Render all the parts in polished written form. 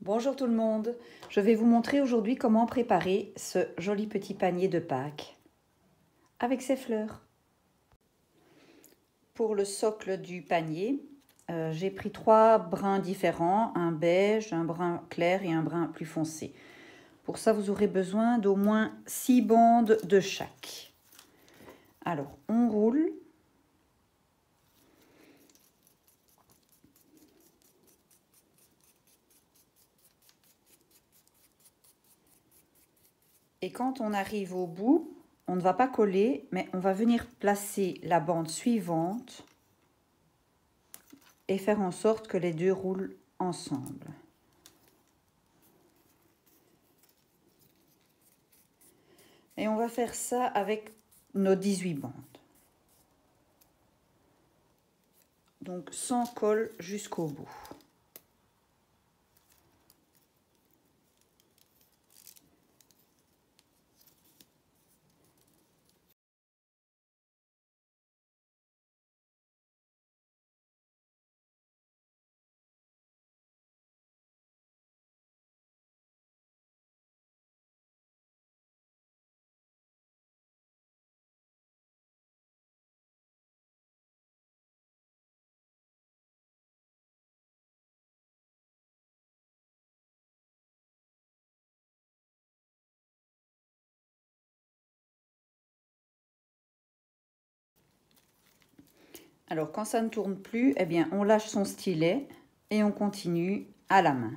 Bonjour tout le monde, je vais vous montrer aujourd'hui comment préparer ce joli petit panier de Pâques avec ses fleurs. Pour le socle du panier, j'ai pris 3 brins différents, un beige, un brun clair et un brun plus foncé. Pour ça, vous aurez besoin d'au moins 6 bandes de chaque. Alors, on roule. Et quand on arrive au bout, on ne va pas coller, mais on va venir placer la bande suivante et faire en sorte que les deux roulent ensemble. Et on va faire ça avec nos 18 bandes. Donc sans colle jusqu'au bout. Alors quand ça ne tourne plus, eh bien on lâche son stylet et on continue à la main.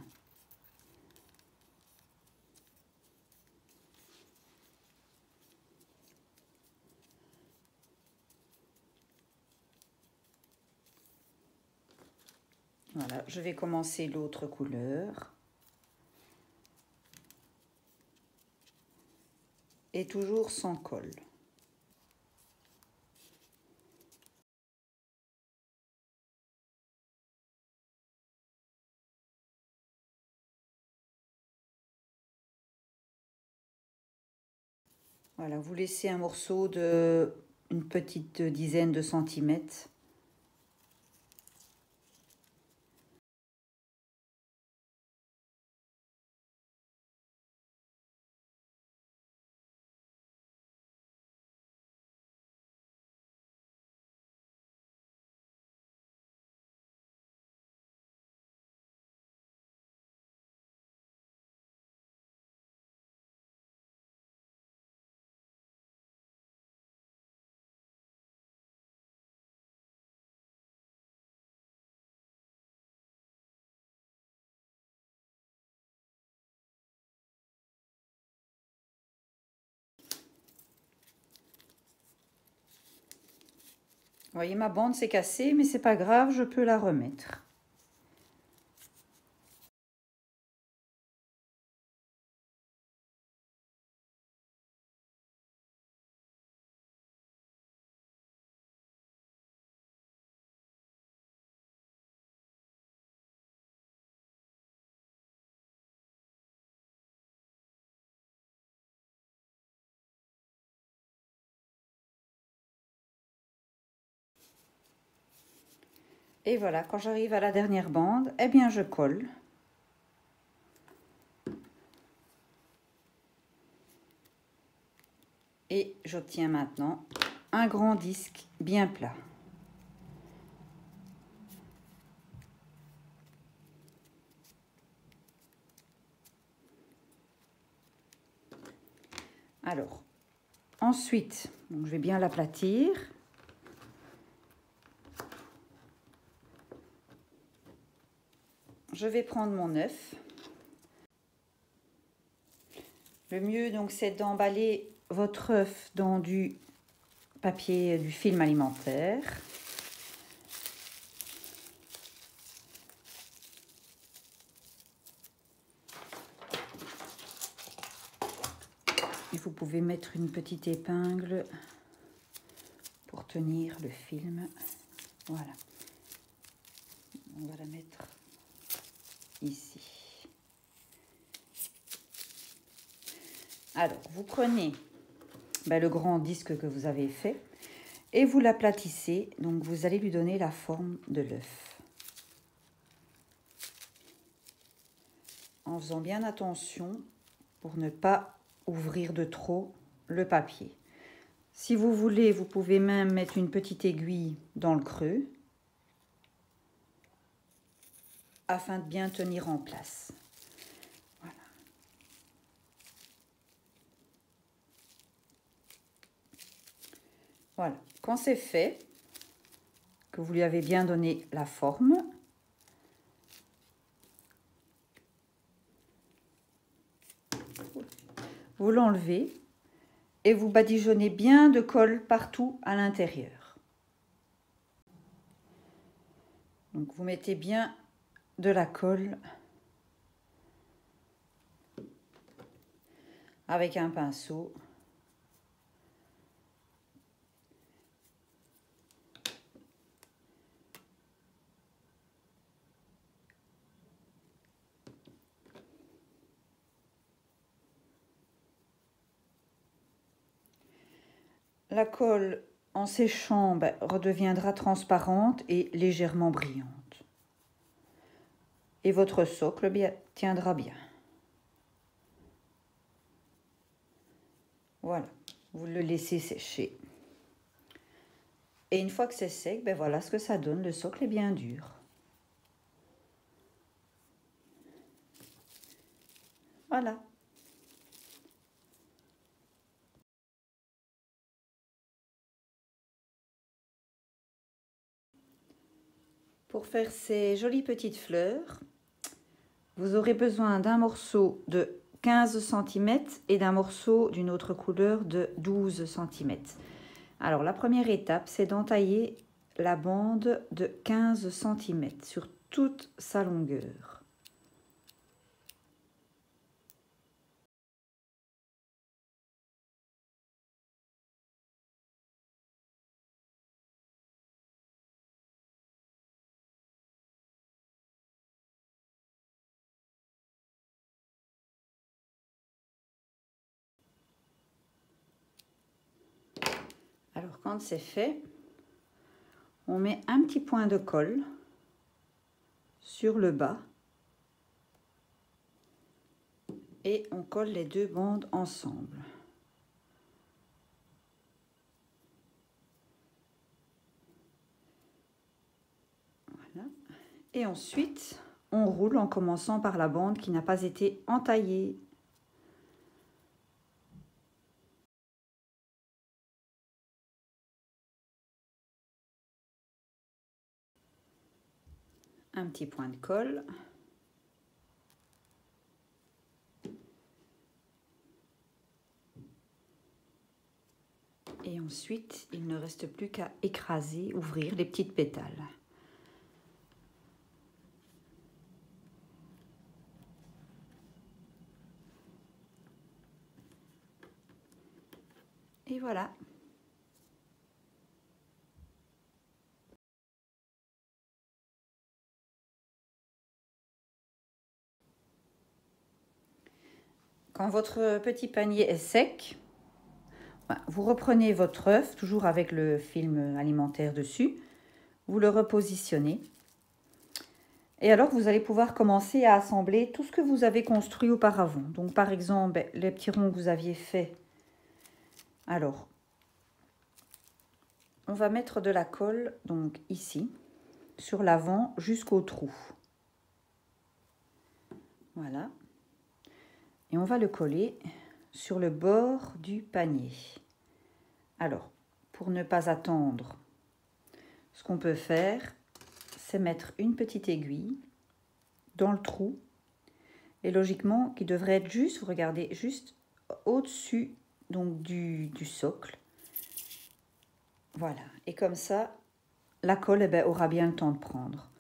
Voilà, je vais commencer l'autre couleur. Et toujours sans colle. Voilà, vous laissez un morceau de une petite dizaine de centimètres. Vous voyez, ma bande s'est cassée, mais c'est pas grave, je peux la remettre. Et voilà, quand j'arrive à la dernière bande, eh bien je colle. Et j'obtiens maintenant un grand disque bien plat. Alors, ensuite, je vais bien l'aplatir. Je vais prendre mon œuf. Le mieux, donc, c'est d'emballer votre œuf dans du papier, du film alimentaire. Et vous pouvez mettre une petite épingle pour tenir le film. Voilà. On va la mettre ici. Alors, vous prenez le grand disque que vous avez fait et vous l'aplatissez. Donc, vous allez lui donner la forme de l'œuf. en faisant bien attention pour ne pas ouvrir de trop le papier. Si vous voulez, vous pouvez même mettre une petite aiguille dans le creux afin de bien tenir en place. Voilà. Voilà. Quand c'est fait, que vous lui avez bien donné la forme, vous l'enlevez et vous badigeonnez bien de colle partout à l'intérieur. Donc vous mettez bien de la colle avec un pinceau. La colle, en séchant, redeviendra transparente et légèrement brillante. Et votre socle tiendra bien. Voilà, vous le laissez sécher. Et une fois que c'est sec, voilà ce que ça donne. Le socle est bien dur. Voilà. Pour faire ces jolies petites fleurs, vous aurez besoin d'un morceau de 15 cm et d'un morceau d'une autre couleur de 12 cm. Alors la première étape, c'est d'entailler la bande de 15 cm sur toute sa longueur. Alors quand c'est fait, on met un petit point de colle sur le bas et on colle les deux bandes ensemble. Voilà. Et ensuite, on roule en commençant par la bande qui n'a pas été entaillée. Un petit point de colle. Et ensuite, il ne reste plus qu'à écraser, ouvrir les petites pétales. Et voilà. Quand votre petit panier est sec, vous reprenez votre œuf, toujours avec le film alimentaire dessus, vous le repositionnez. Et alors, vous allez pouvoir commencer à assembler tout ce que vous avez construit auparavant. Donc, par exemple, les petits ronds que vous aviez faits. Alors, on va mettre de la colle, donc ici, sur l'avant jusqu'au trou. Voilà. Et on va le coller sur le bord du panier. Alors, pour ne pas attendre, ce qu'on peut faire, c'est mettre une petite aiguille dans le trou. Et logiquement, qui devrait être juste, vous regardez, juste au-dessus donc du socle. Voilà. Et comme ça, la colle aura bien le temps de prendre.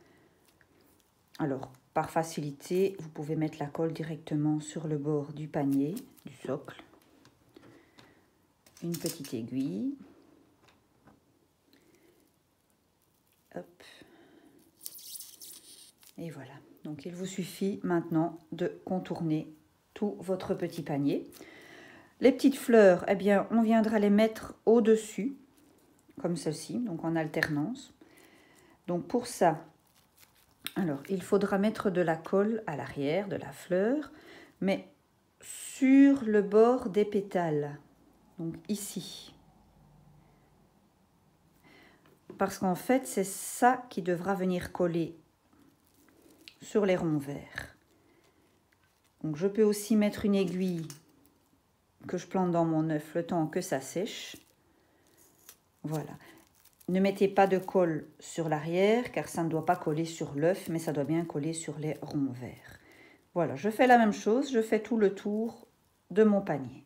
Alors, par facilité, vous pouvez mettre la colle directement sur le bord du panier, du socle. Une petite aiguille. Hop. Et voilà. Donc, il vous suffit maintenant de contourner tout votre petit panier. Les petites fleurs, eh bien, on viendra les mettre au-dessus, comme ceci, donc en alternance. Donc, pour ça, Alors, il faudra mettre de la colle à l'arrière de la fleur, mais sur le bord des pétales, donc ici. Parce qu'en fait, c'est ça qui devra venir coller sur les ronds verts. Donc, je peux aussi mettre une aiguille que je plante dans mon œuf le temps que ça sèche. Voilà. Ne mettez pas de colle sur l'arrière car ça ne doit pas coller sur l'œuf, mais ça doit bien coller sur les ronds verts. Voilà, je fais la même chose, je fais tout le tour de mon panier.